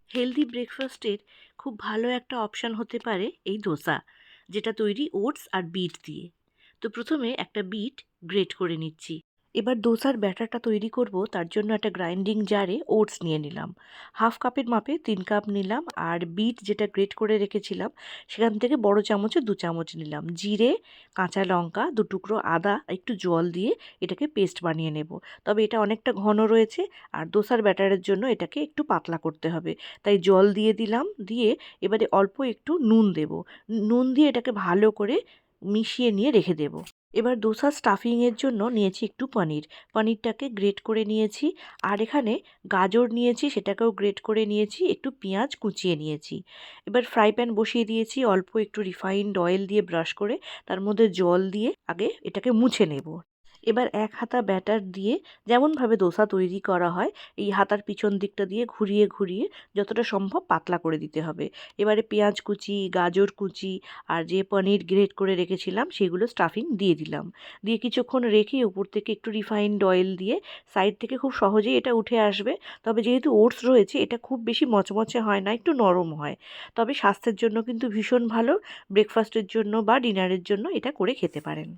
Healthy ব্রেকফাস্টের খুব ভালো একটা অপশান হতে পারে এই দোসা, যেটা তৈরি ওটস আর বিট দিয়ে। তো প্রথমে একটা বিট গ্রেট করে নিচ্ছি। এবার দোসার ব্যাটারটা তৈরি করব, তার জন্য একটা গ্রাইন্ডিং জারে ওটস নিয়ে নিলাম। হাফ কাপের মাপে 3 কাপ নিলাম। আর বিট যেটা গ্রেট করে রেখেছিলাম সেখান থেকে বড় চামচে 2 চামচ নিলাম। জিরে, কাঁচা লঙ্কা, 2 টুকরো আদা, একটু জল দিয়ে এটাকে পেস্ট বানিয়ে নেব। তবে এটা অনেকটা ঘন রয়েছে, আর দোসার ব্যাটারের জন্য এটাকে একটু পাতলা করতে হবে। তাই জল দিয়ে দিলাম, দিয়ে এবারে অল্প একটু নুন দেব। নুন দিয়ে এটাকে ভালো করে মিশিয়ে নিয়ে রেখে দেব। এবার দোসা স্টাফিংয়ের জন্য নিয়েছি একটু পনির। পনিরটাকে গ্রেট করে নিয়েছি। আর এখানে গাজর নিয়েছি, সেটাকেও গ্রেট করে নিয়েছি। একটু পেঁয়াজ কুচিয়ে নিয়েছি। এবার ফ্রাই প্যান বসিয়ে দিয়েছি, অল্প একটু রিফাইন্ড অয়েল দিয়ে ব্রাশ করে তার মধ্যে জল দিয়ে আগে এটাকে মুছে নেব। এবার এক হাতা ব্যাটার দিয়ে যেমনভাবে দোসা তৈরি করা হয়, এই হাতার পিছন দিকটা দিয়ে ঘুরিয়ে ঘুরিয়ে যতটা সম্ভব পাতলা করে দিতে হবে। এবারে পেঁয়াজ কুচি, গাজর কুচি আর যে পনির গ্রেট করে রেখেছিলাম সেগুলো স্টাফিং দিয়ে দিলাম। দিয়ে কিছুক্ষণ রেখে উপর থেকে একটু রিফাইন্ড অয়েল দিয়ে সাইড থেকে খুব সহজেই এটা উঠে আসবে। তবে যেহেতু ওটস রয়েছে, এটা খুব বেশি মচমচে হয় না, একটু নরম হয়। তবে স্বাস্থ্যের জন্য কিন্তু ভীষণ ভালো। ব্রেকফাস্টের জন্য বা ডিনারের জন্য এটা করে খেতে পারেন।